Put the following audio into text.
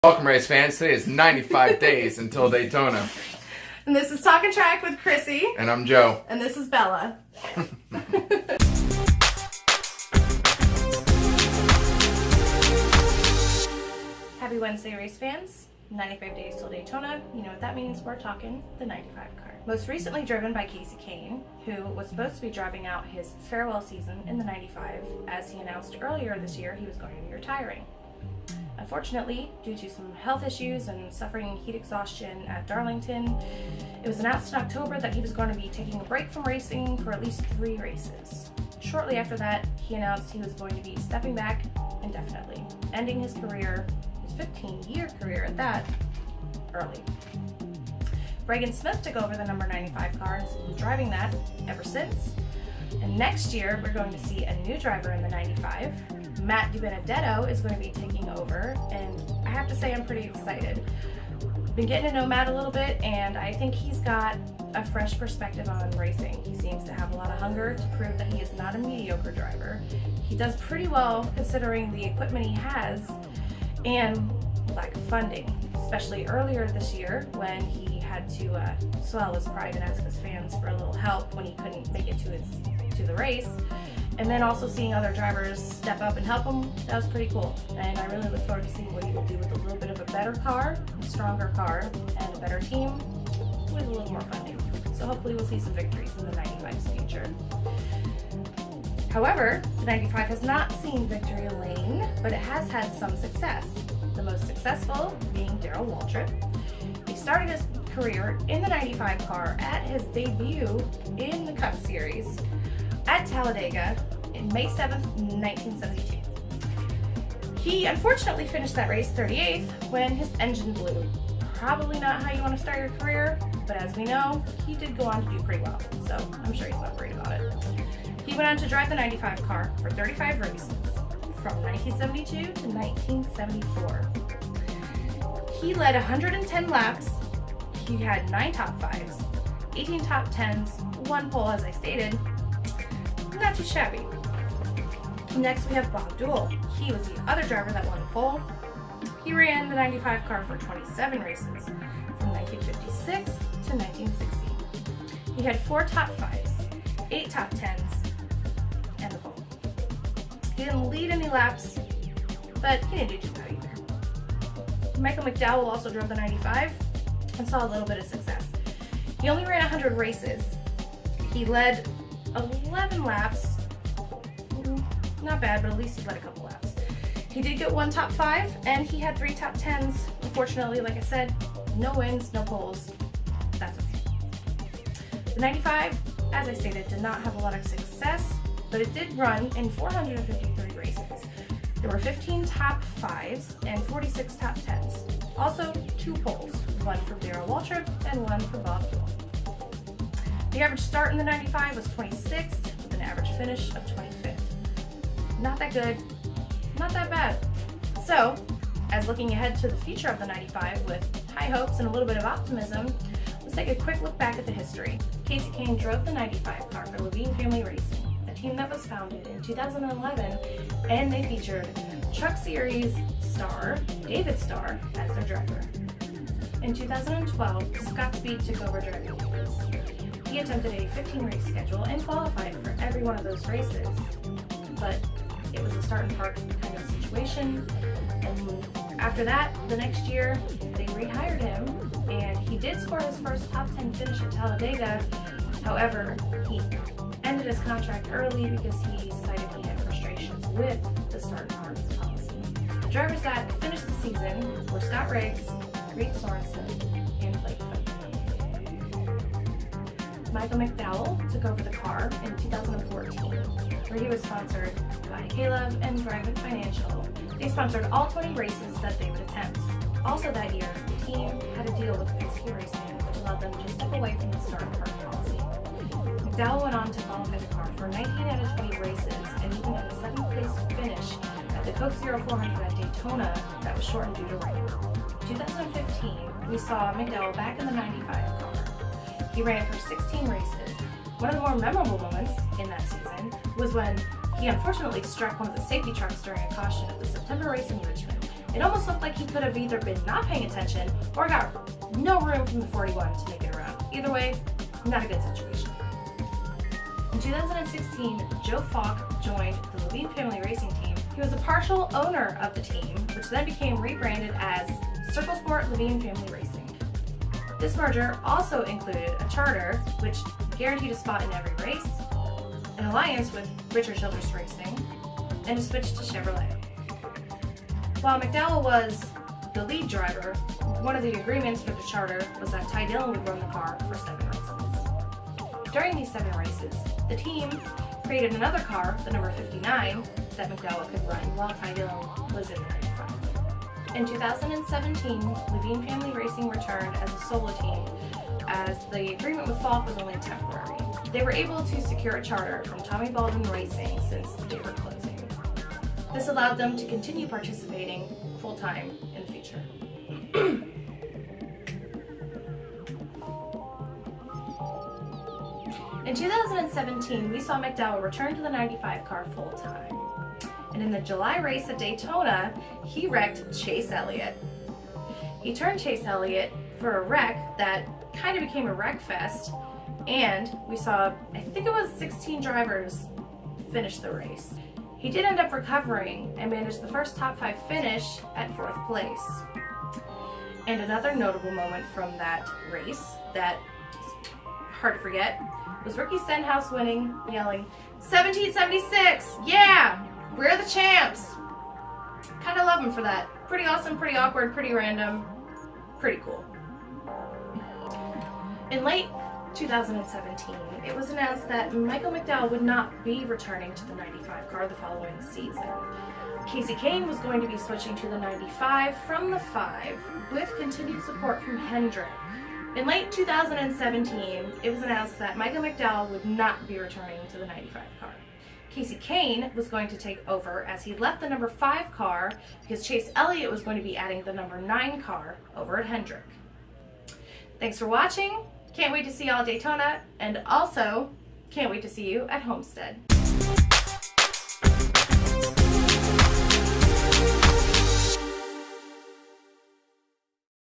Welcome, race fans. Today is 95 days until Daytona. And this is Talkin' Track with Chrissy. And I'm Joe. And this is Bella. Happy Wednesday, race fans. 95 days till Daytona. You know what that means. We're talking the 95 car. Most recently driven by Chrissi, who was supposed to be driving out his farewell season in the 95. As he announced earlier this year, he was going to be retiring. Unfortunately, due to some health issues and suffering heat exhaustion at Darlington, it was announced in October that he was going to be taking a break from racing for at least 3 races. Shortly after that, he announced he was going to be stepping back indefinitely, ending his career, his 15-year career at that, early. Reagan Smith took over the number 95 car and has been driving that ever since. And next year, we're going to see a new driver in the 95. Matt DiBenedetto is going to be taking over, and I have to say I'm pretty excited. Been getting to know Matt a little bit, and I think he's got a fresh perspective on racing. He seems to have a lot of hunger to prove that he is not a mediocre driver. He does pretty well considering the equipment he has and lack of funding, especially earlier this year when he had to swallow his pride and ask his fans for a little help when he couldn't make it to the race. And then also seeing other drivers step up and help him, that was pretty cool. And I really look forward to seeing what he will do with a little bit of a better car, a stronger car, and a better team with a little more funding. So hopefully we'll see some victories in the 95's future. However, the 95 has not seen victory lane, but it has had some success. The most successful being Darrell Waltrip. He started his career in the 95 car at his debut in the Cup Series at Talladega in May 7th, 1972. He unfortunately finished that race 38th when his engine blew. Probably not how you want to start your career, but as we know, he did go on to do pretty well, so I'm sure he's not worried about it. He went on to drive the 95 car for 35 races from 1972 to 1974. He led 110 laps. He had 9 top 5s, 18 top 10s, 1 pole as I stated. Not too shabby. Next we have Bob Dole. He was the other driver that won the pole. He ran the 95 car for 27 races from 1956 to 1960. He had 4 top 5s, 8 top 10s, and the pole. He didn't lead any laps, but he didn't do too bad either. Michael McDowell also drove the 95 and saw a little bit of success. He only ran 100 races. He led 11 laps, not bad, but at least he led a couple laps. He did get 1 top 5, and he had 3 top 10s. Unfortunately, like I said, no wins, no poles. That's okay. The 95, as I stated, did not have a lot of success, but it did run in 453 races. There were 15 top 5s and 46 top 10s. Also, 2 poles, 1 for Darrell Waltrip and 1 for Bob Dole. The average start in the 95 was 26th, with an average finish of 25th. Not that good, not that bad. So, as looking ahead to the future of the 95 with high hopes and a little bit of optimism, let's take a quick look back at the history. Chrissi drove the 95 car for Levine Family Racing, a team that was founded in 2011, and they featured Truck Series star David Starr as their driver. In 2012, Scott Speed took over driving duties. He attempted a 15-race schedule and qualified for every one of those races, but it was a start and park kind of situation. And after that, the next year, they rehired him, and he did score his first top 10 finish at Talladega. However, he ended his contract early because he cited he had frustrations with the start and park policy. The drivers that finished the season were Scott Riggs, Reed Sorensen, and Blake Cook. Michael McDowell took over the car in 2014, where he was sponsored by Caleb and Driving Financial. They sponsored all 20 races that they would attempt. Also that year, the team had a deal with Penske Racing, which allowed them to step away from the start and park policy. McDowell went on to qualify the car for 19 out of 20 races and even got a 7th place finish at the Coke 0400 at Daytona that was shortened due to rain. In 2015, we saw McDowell back in the 95 car. He ran it for 16 races. One of the more memorable moments in that season was when he unfortunately struck one of the safety trucks during a caution at the September race in Richmond. It almost looked like he could have either been not paying attention or got no room from the 41 to make it around. Either way, not a good situation. In 2016, Joe Falk joined the Levine Family Racing Team. He was a partial owner of the team, which then became rebranded as Circle Sport Levine Family Racing. This merger also included a charter, which guaranteed a spot in every race, an alliance with Richard Childress Racing, and a switch to Chevrolet. While McDowell was the lead driver, one of the agreements for the charter was that Ty Dillon would run the car for 7 races. During these 7 races, the team created another car, the number 59, that McDowell could run while Ty Dillon was in the 95. In 2017, Levine Family Racing returned as a solo team as the agreement with Falk was only temporary. They were able to secure a charter from Tommy Baldwin Racing since they were closing. This allowed them to continue participating full-time in the future. In 2017, we saw McDowell return to the 95 car full-time. And in the July race at Daytona, he wrecked Chase Elliott. He turned Chase Elliott for a wreck that kind of became a wreck fest, and we saw, I think it was 16 drivers finish the race. He did end up recovering and managed the first top 5 finish at 4th place. And another notable moment from that race that is hard to forget was Ricky Stenhouse winning, yelling, 1776, yeah, we're the champs. Kind of love him for that. Pretty awesome, pretty awkward, pretty random, pretty cool. In late 2017, it was announced that Michael McDowell would not be returning to the 95 car the following season. Kasey Kahne was going to be switching to the 95 from the 5 with continued support from Hendrick. In late 2017, it was announced that Michael McDowell would not be returning to the 95 car. Kasey Kahne was going to take over as he left the number 5 car because Chase Elliott was going to be adding the number 9 car over at Hendrick. Thanks for watching. Can't wait to see y'all at Daytona, and also can't wait to see you at Homestead.